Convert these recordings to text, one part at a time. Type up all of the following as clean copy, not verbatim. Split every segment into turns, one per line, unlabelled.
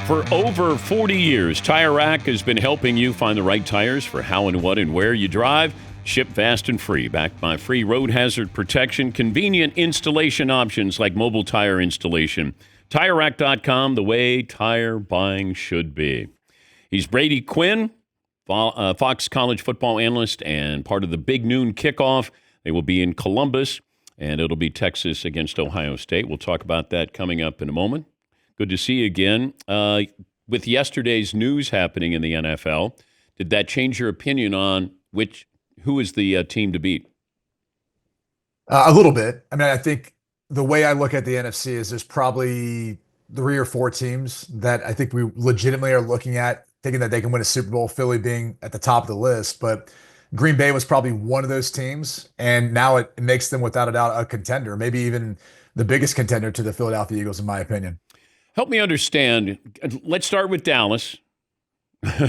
For over 40 years, Tire Rack has been helping you find the right tires for how and what and where you drive. Ship fast and free, backed by free road hazard protection, convenient installation options like mobile tire installation. TireRack.com, the way tire buying should be. He's Brady Quinn, Fox College football analyst and part of the Big Noon kickoff. They will be in Columbus, and it'll be Texas against Ohio State. We'll talk about that coming up in a moment. Good to see you again. With yesterday's news happening in the NFL, did that change your opinion on who is the team to beat?
A little bit. I mean, I think the way I look at the NFC is there's probably 3 or 4 teams that I think we legitimately are looking at, thinking that they can win a Super Bowl, Philly being at the top of the list. But Green Bay was probably one of those teams, and now it makes them, without a doubt, a contender, maybe even the biggest contender to the Philadelphia Eagles, in my opinion.
Help me understand. Let's start with Dallas.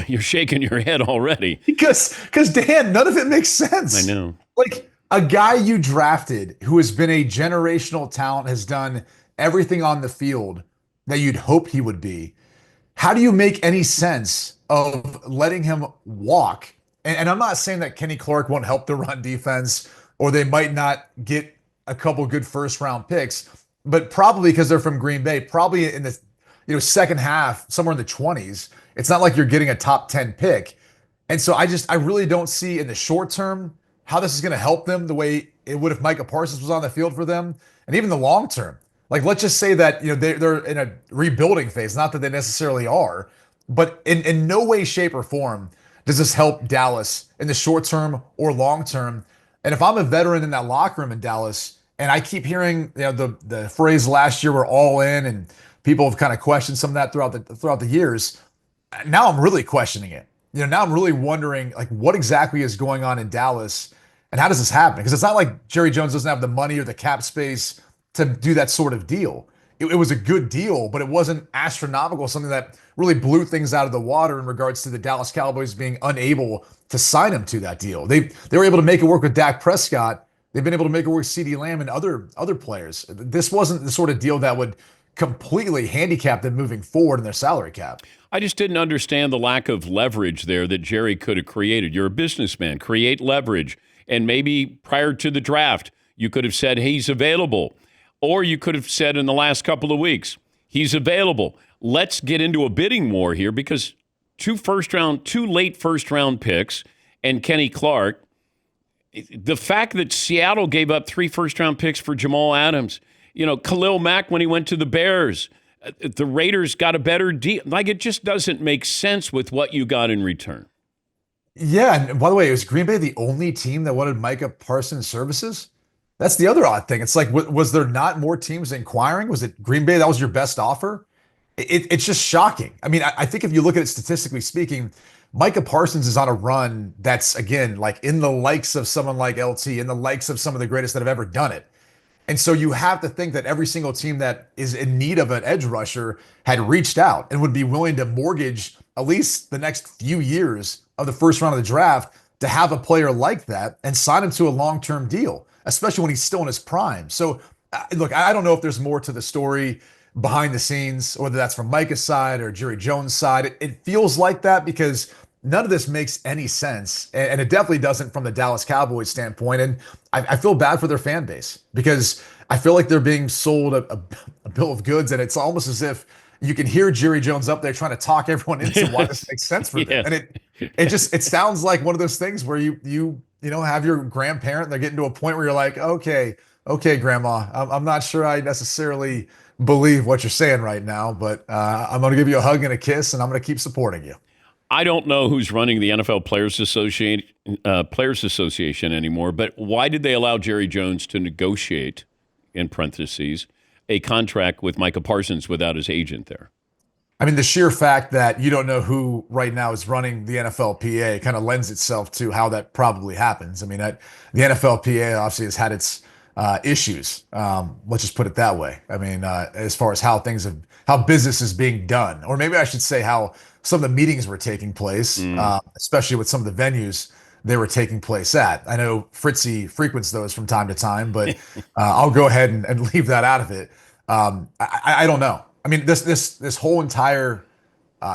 You're shaking your head already.
Because Dan, none of it makes sense.
I know.
Like, a guy you drafted who has been a generational talent, has done everything on the field that you'd hope he would be. How do you make any sense of letting him walk? And I'm not saying that Kenny Clark won't help the run defense, or they might not get a couple good first-round picks, but probably because they're from Green Bay, probably in the second half, somewhere in the 20s. It's not like you're getting a top 10 pick. And so I really don't see in the short term how this is going to help them the way it would if Micah Parsons was on the field for them. And even the long term. Like, let's just say that they're in a rebuilding phase, not that they necessarily are, but in no way, shape, or form does this help Dallas in the short term or long term. And if I'm a veteran in that locker room in Dallas, and I keep hearing the phrase last year, we're all in, and people have kind of questioned some of that throughout the years. Now I'm really questioning it. Now I'm really wondering, like, what exactly is going on in Dallas, and how does this happen? Because it's not like Jerry Jones doesn't have the money or the cap space to do that sort of deal. It was a good deal, but it wasn't astronomical, something that really blew things out of the water in regards to the Dallas Cowboys being unable to sign him to that deal. They were able to make it work with Dak Prescott. They've been able to make it work with CeeDee Lamb and other players. This wasn't the sort of deal that would completely handicap them moving forward in their salary cap.
I just didn't understand the lack of leverage there that Jerry could have created. You're a businessman. Create leverage. And maybe prior to the draft, you could have said, hey, he's available. Or you could have said in the last couple of weeks, he's available. Let's get into a bidding war here, because two late first-round picks and Kenny Clark. The fact that Seattle gave up 3 first-round picks for Jamal Adams, Khalil Mack when he went to the Bears, the Raiders got a better deal. Like, it just doesn't make sense with what you got in return.
Yeah, and by the way, was Green Bay the only team that wanted Micah Parsons' services? That's the other odd thing. It's like, was there not more teams inquiring? Was it Green Bay that was your best offer? It's just shocking. I mean, I think if you look at it statistically speaking, Micah Parsons is on a run that's, again, like in the likes of someone like LT, in the likes of some of the greatest that have ever done it. And so you have to think that every single team that is in need of an edge rusher had reached out and would be willing to mortgage at least the next few years of the first round of the draft to have a player like that and sign him to a long-term deal, especially when he's still in his prime. So, look, I don't know if there's more to the story behind the scenes, whether that's from Micah's side or Jerry Jones' side. It feels like that because none of this makes any sense. And it definitely doesn't from the Dallas Cowboys standpoint. And I feel bad for their fan base because I feel like they're being sold a bill of goods. And it's almost as if you can hear Jerry Jones up there trying to talk everyone into why this makes sense for them. And it sounds like one of those things where you have your grandparent, they're getting to a point where you're like, okay, grandma, I'm not sure I necessarily believe what you're saying right now, but I'm going to give you a hug and a kiss, and I'm going to keep supporting you.
I don't know who's running the NFL Players Association anymore, but why did they allow Jerry Jones to negotiate, in parentheses, a contract with Micah Parsons without his agent there?
I mean, the sheer fact that you don't know who right now is running the NFLPA kind of lends itself to how that probably happens. I mean, the NFLPA obviously has had its issues. Let's just put it that way. I mean, as far as how business is being done, or maybe I should say how some of the meetings were taking place, especially with some of the venues they were taking place at. I know Fritzy frequents those from time to time, but I'll go ahead and leave that out of it. I don't know. I mean, this whole entire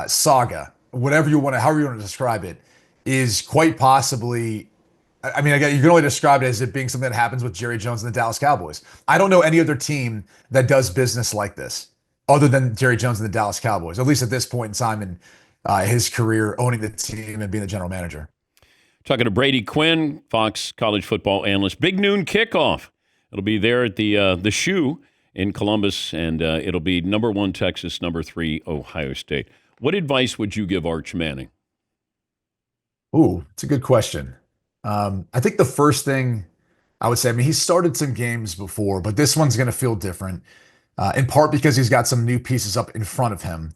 saga, whatever you want to, however you want to describe it, is quite possibly. I mean, again, you can only describe it as it being something that happens with Jerry Jones and the Dallas Cowboys. I don't know any other team that does business like this other than Jerry Jones and the Dallas Cowboys, at least at this point in time in his career, owning the team and being the general manager.
Talking to Brady Quinn, Fox college football analyst. Big noon kickoff. It'll be there at the Shoe in Columbus, and it'll be number 1 Texas, number 3 Ohio State. What advice would you give Arch Manning?
Ooh, it's a good question. I think the first thing I would say, I mean, he's started some games before, but this one's going to feel different, in part because he's got some new pieces up in front of him.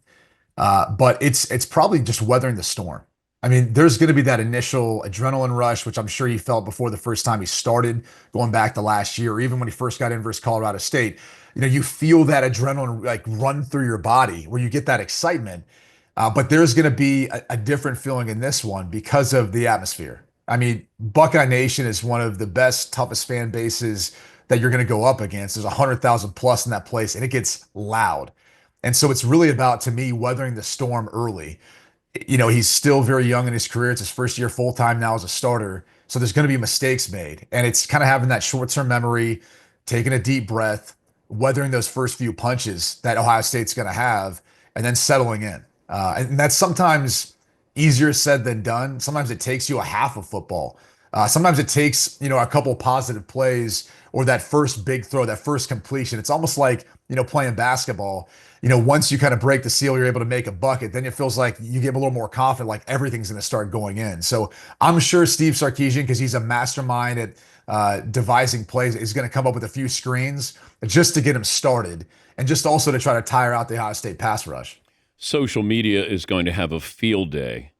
But it's probably just weathering the storm. I mean, there's going to be that initial adrenaline rush, which I'm sure he felt before the first time he started, going back to last year, or even when he first got in versus Colorado State. You feel that adrenaline like run through your body where you get that excitement. But there's going to be a different feeling in this one because of the atmosphere. I mean, Buckeye Nation is one of the best, toughest fan bases that you're going to go up against. There's 100,000 plus in that place, and it gets loud. And so it's really about, to me, weathering the storm early. He's still very young in his career. It's his first year full time now as a starter. So there's going to be mistakes made. And it's kind of having that short term memory, taking a deep breath, weathering those first few punches that Ohio State's going to have, and then settling in. And that's sometimes easier said than done. Sometimes it takes you a half of football. Sometimes it takes, a couple positive plays or that first big throw, that first completion. It's almost like, playing basketball. Once you kind of break the seal, you're able to make a bucket, then it feels like you get a little more confident, like everything's going to start going in. So I'm sure Steve Sarkisian, because he's a mastermind at devising plays, is going to come up with a few screens just to get him started and just also to try to tire out the Ohio State pass rush.
Social media is going to have a field day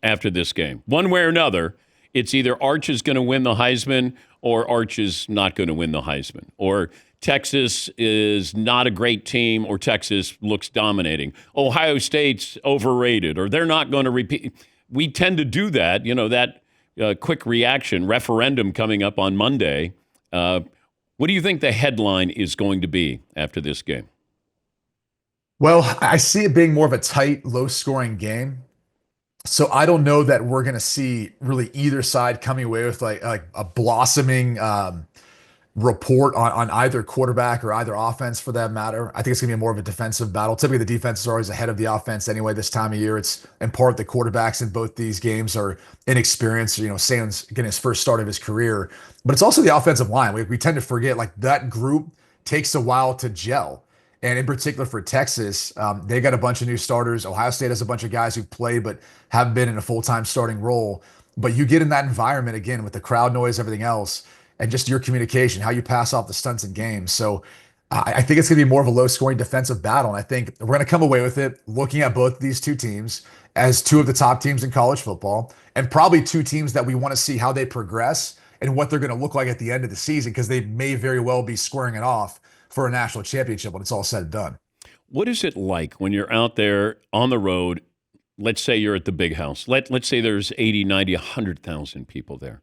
after this game. One way or another, it's either Arch is going to win the Heisman or Arch is not going to win the Heisman. Or Texas is not a great team or Texas looks dominating. Ohio State's overrated or they're not going to repeat. We tend to do that, that quick reaction referendum coming up on Monday. What do you think the headline is going to be after this game?
Well, I see it being more of a tight, low-scoring game. So I don't know that we're going to see really either side coming away with like a blossoming report on either quarterback or either offense for that matter. I think it's going to be more of a defensive battle. Typically, the defense is always ahead of the offense anyway this time of year. It's in part the quarterbacks in both these games are inexperienced. Sam's getting his first start of his career. But it's also the offensive line. We tend to forget like that group takes a while to gel. And in particular for Texas, they got a bunch of new starters. Ohio State has a bunch of guys who played but haven't been in a full-time starting role. But you get in that environment again with the crowd noise, everything else, and just your communication, how you pass off the stunts in games. So I think it's going to be more of a low-scoring defensive battle. And I think we're going to come away with it looking at both these two teams as two of the top teams in college football and probably two teams that we want to see how they progress and what they're going to look like at the end of the season because they may very well be squaring it off for a national championship when it's all said and done.
What is it like when you're out there on the road? Let's say you're at the big house. Let's say there's 80, 90, 100,000 people there.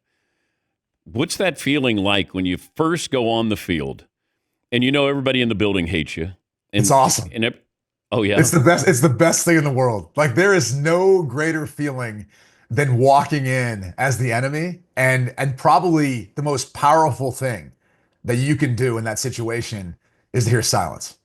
What's that feeling like when you first go on the field and everybody in the building hates you?
It's awesome.
Oh, yeah.
It's the best. It's the best thing in the world. Like there is no greater feeling than walking in as the enemy and probably the most powerful thing that you can do in that situation is to hear silence.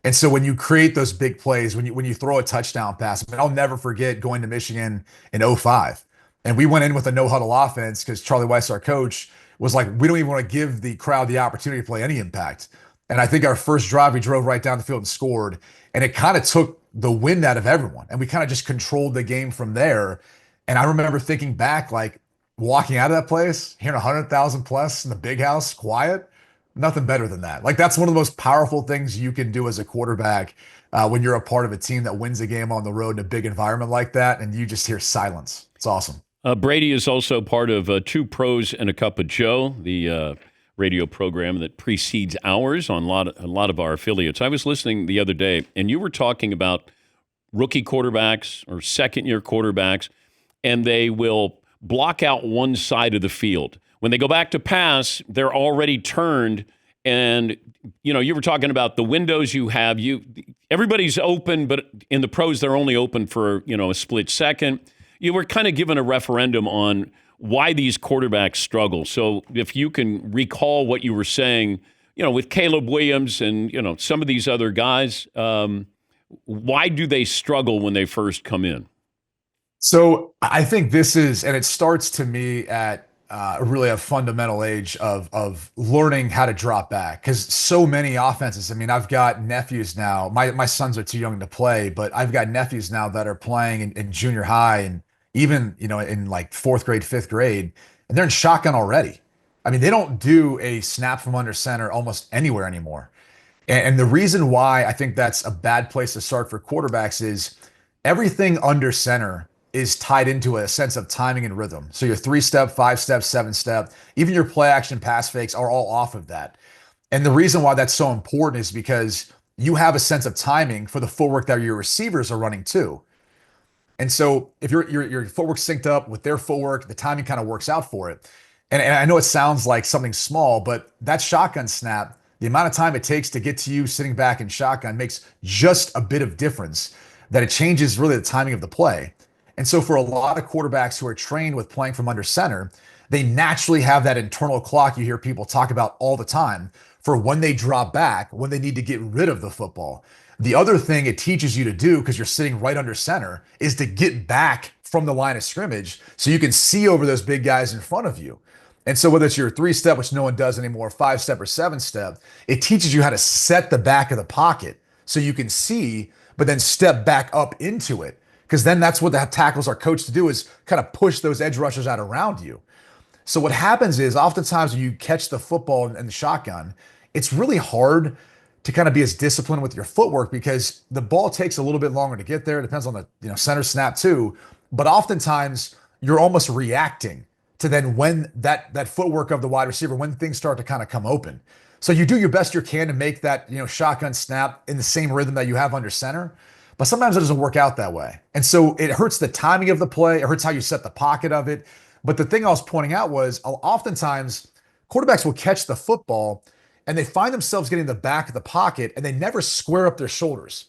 And so when you create those big plays, when you throw a touchdown pass, I mean, I'll never forget going to Michigan in 2005. And we went in with a no-huddle offense because Charlie Weiss, our coach, was like, we don't even want to give the crowd the opportunity to play any impact. And I think our first drive, we drove right down the field and scored. And it kind of took the wind out of everyone. And we kind of just controlled the game from there. And I remember thinking back, like walking out of that place, hearing 100,000 plus in the big house, quiet, nothing better than that. Like that's one of the most powerful things you can do as a quarterback when you're a part of a team that wins a game on the road in a big environment like that, and you just hear silence. It's awesome.
Brady is also part of Two Pros and a Cup of Joe, the radio program that precedes ours on a lot of our affiliates. I was listening the other day, and you were talking about rookie quarterbacks or second-year quarterbacks, and they will block out one side of the field. When they go back to pass, they're already turned. And, you were talking about the windows you have. everybody's open, but in the pros, they're only open for, a split second. You were kind of given a referendum on why these quarterbacks struggle. So if you can recall what you were saying, with Caleb Williams and, some of these other guys, why do they struggle when they first come in?
So I think this is, and it starts to me at really a fundamental age of learning how to drop back. Because so many offenses, I mean, I've got nephews now. My sons are too young to play, but I've got nephews now that are playing in junior high and even, in like fourth grade, fifth grade, and they're in shotgun already. I mean, they don't do a snap from under center almost anywhere anymore. And the reason why I think that's a bad place to start for quarterbacks is everything under center is tied into a sense of timing and rhythm. So your 3-step, 5-step, 7-step, even your play action pass fakes are all off of that. And the reason why that's so important is because you have a sense of timing for the footwork that your receivers are running too. And so if your footwork synced up with their footwork, the timing kind of works out for it. And I know it sounds like something small, but that shotgun snap, the amount of time it takes to get to you sitting back in shotgun makes just a bit of difference, that it changes really the timing of the play. And so for a lot of quarterbacks who are trained with playing from under center, they naturally have that internal clock you hear people talk about all the time for when they drop back, when they need to get rid of the football. The other thing it teaches you to do, because you're sitting right under center, is to get back from the line of scrimmage so you can see over those big guys in front of you. And so whether it's your 3-step, which no one does anymore, 5-step or 7-step, it teaches you how to set the back of the pocket so you can see, but then step back up into it. Because then that's what the tackles are coached to do, is kind of push those edge rushers out around you. So what happens is oftentimes when you catch the football in the shotgun, it's really hard to kind of be as disciplined with your footwork because the ball takes a little bit longer to get there. It depends on the center snap too. But oftentimes you're almost reacting to then when that footwork of the wide receiver, when things start to kind of come open. So you do your best you can to make that, shotgun snap in the same rhythm that you have under center. But sometimes it doesn't work out that way. And so it hurts the timing of the play. It hurts how you set the pocket of it. But the thing I was pointing out was oftentimes quarterbacks will catch the football and they find themselves getting the back of the pocket and they never square up their shoulders.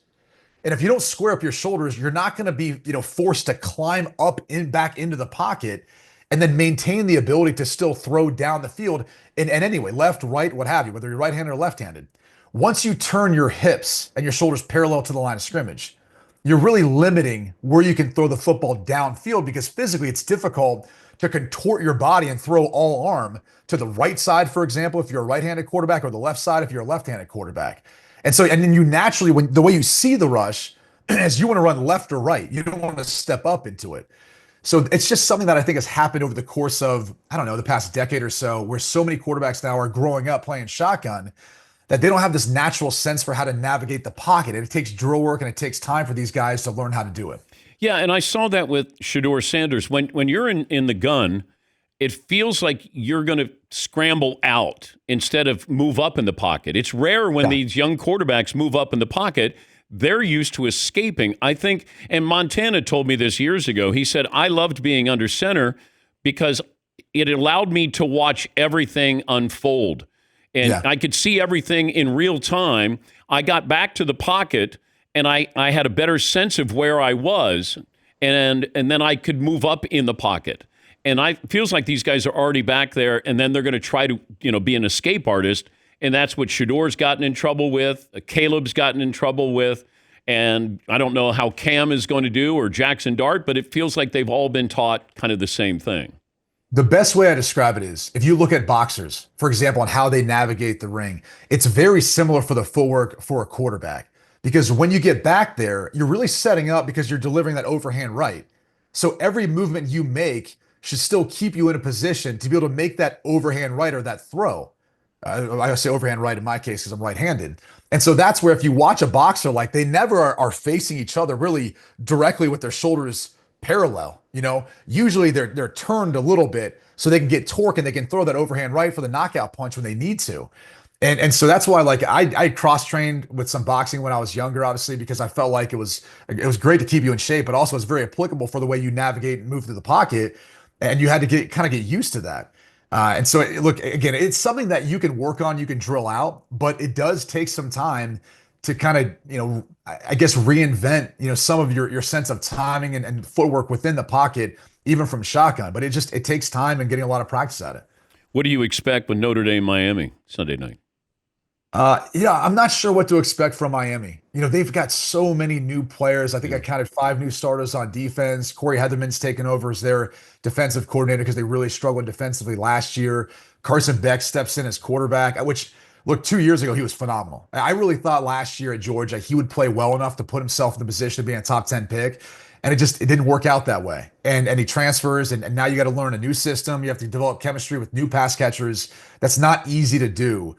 And if you don't square up your shoulders, you're not going to be, forced to climb up back into the pocket and then maintain the ability to still throw down the field in any way, left, right, what have you, whether you're right-handed or left-handed. Once you turn your hips and your shoulders parallel to the line of scrimmage, you're really limiting where you can throw the football downfield because physically it's difficult to contort your body and throw all arm to the right side, for example, if you're a right-handed quarterback, or the left side if you're a left-handed quarterback. And then you naturally, when the way you see the rush is you want to run left or right. You don't want to step up into it. So it's just something that I think has happened over the course of, I don't know, the past decade or so, where so many quarterbacks now are growing up playing shotgun that they don't have this natural sense for how to navigate the pocket. It takes drill work and it takes time for these guys to learn how to do it.
Yeah, and I saw that with Shedeur Sanders. When you're in the gun, it feels like you're going to scramble out instead of move up in the pocket. It's rare when these young quarterbacks move up in the pocket. They're used to escaping. I think, and Montana told me this years ago, he said, I loved being under center because it allowed me to watch everything unfold. And I could see everything in real time. I got back to the pocket, and I had a better sense of where I was, and then I could move up in the pocket. And feels like these guys are already back there, and then they're going to try to be an escape artist, and that's what Shedeur's gotten in trouble with, Caleb's gotten in trouble with, and I don't know how Cam is going to do or Jackson Dart, but it feels like they've all been taught kind of the same thing.
The best way I describe it is if you look at boxers, for example, on how they navigate the ring, it's very similar for the footwork for a quarterback. Because when you get back there, you're really setting up because you're delivering that overhand right. So every movement you make should still keep you in a position to be able to make that overhand right or that throw. I say overhand right in my case because I'm right-handed. And so that's where if you watch a boxer, like they never are facing each other really directly with their shoulders parallel. Usually they're turned a little bit so they can get torque and they can throw that overhand right for the knockout punch when they need to. And so that's why I cross-trained with some boxing when I was younger, obviously, because I felt like it was great to keep you in shape, but also it's very applicable for the way you navigate and move through the pocket. And you had to get used to that. And so look, again, it's something that you can work on, you can drill out, but it does take some time to kind of, I guess reinvent, some of your sense of timing and footwork within the pocket, even from shotgun. But it takes time and getting a lot of practice at it.
What do you expect with Notre Dame Miami Sunday night?
I'm not sure what to expect from Miami. They've got so many new players. I think I counted 5 new starters on defense. Corey Heatherman's taken over as their defensive coordinator because they really struggled defensively last year. Carson Beck steps in as quarterback, which, look, 2 years ago, he was phenomenal. I really thought last year at Georgia, he would play well enough to put himself in the position of being a top 10 pick. And it didn't work out that way. And he transfers, and now you got to learn a new system. You have to develop chemistry with new pass catchers. That's not easy to do.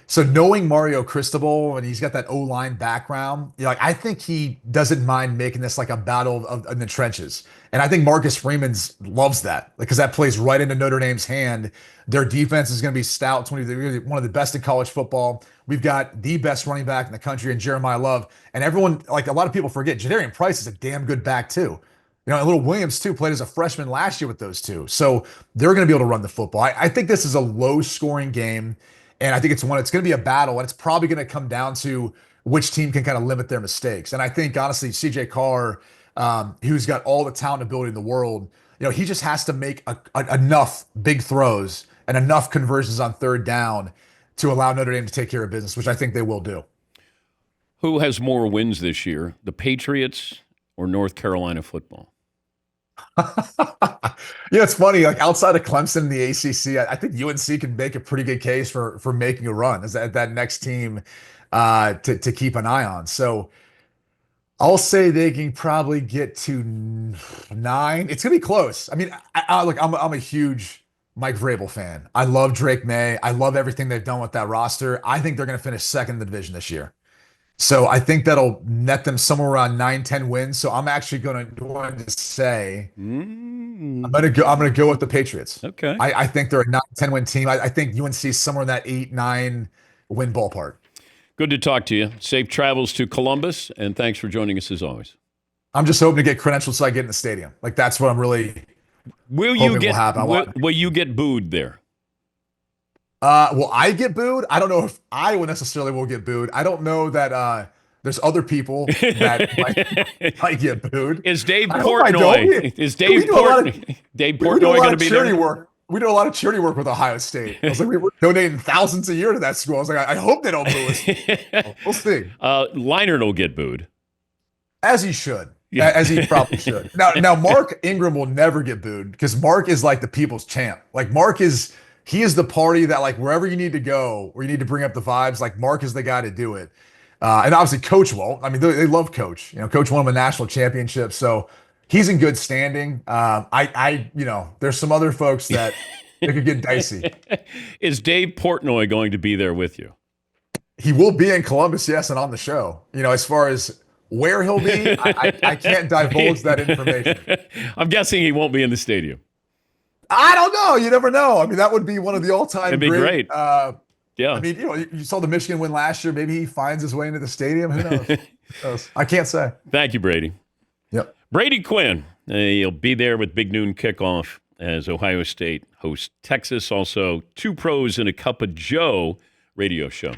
So knowing Mario Cristobal and he's got that O-line background, I think he doesn't mind making this like a battle in the trenches. And I think Marcus Freeman's loves that because that plays right into Notre Dame's hand. Their defense is going to be stout. It's one of the best in college football. We've got the best running back in the country in Jeremiah Love. And everyone, like a lot of people forget, Jadarian Price is a damn good back too. And Little Williams too played as a freshman last year with those two. So they're going to be able to run the football. I think this is a low-scoring game. And I think it's going to be a battle, and it's probably going to come down to which team can kind of limit their mistakes. And I think, honestly, CJ Carr, who's got all the talent and ability in the world, he just has to make enough big throws and enough conversions on third down to allow Notre Dame to take care of business, which I think they will do.
Who has more wins this year, the Patriots or North Carolina football?
It's funny. Like outside of Clemson in the ACC, I think UNC can make a pretty good case for making a run as that next team to keep an eye on. So I'll say they can probably get to 9. It's gonna be close. I mean, I'm a huge Mike Vrabel fan. I love Drake May. I love everything they've done with that roster. I think they're gonna finish second in the division this year. So I think that'll net them somewhere around 9-10 wins. So I'm actually going to say I'm going to go with the Patriots.
Okay.
I think they're a 9-10 win team. I think UNC is somewhere in that 8-9 win ballpark.
Good to talk to you. Safe travels to Columbus, and thanks for joining us as always.
I'm just hoping to get credentials so I get in the stadium. Like that's what I'm really hoping will happen.
Will you get booed there?
Will I get booed? I don't know if I will necessarily will get booed. I don't know that there's other people that might get booed.
Is Dave Portnoy? Dave Portnoy going to be there?
We do a lot of charity work with Ohio State. I was like, we're donating thousands a year to that school. I was like, I hope they don't boo us. We'll see.
Leinart will get booed.
As he should. Yeah. As he probably should. Now, Mark Ingram will never get booed because Mark is like the people's champ. Like he is the party that like wherever you need to go, where you need to bring up the vibes, like Mark is the guy to do it. And obviously Coach won't. I mean, they love Coach. Coach won him a national championship, so he's in good standing. There's some other folks that it could get dicey.
Is Dave Portnoy going to be there with you?
He will be in Columbus, yes, and on the show. As far as where he'll be, I can't divulge that information.
I'm guessing he won't be in the stadium.
I don't know. You never know. I mean, that would be one of the all-time
It'd be great. Yeah.
I mean, you saw the Michigan win last year. Maybe he finds his way into the stadium. Who knows? I can't say.
Thank you, Brady.
Yep.
Brady Quinn. He'll be there with Big Noon Kickoff as Ohio State hosts Texas. Also, 2 Pros and a Cup of Joe radio show.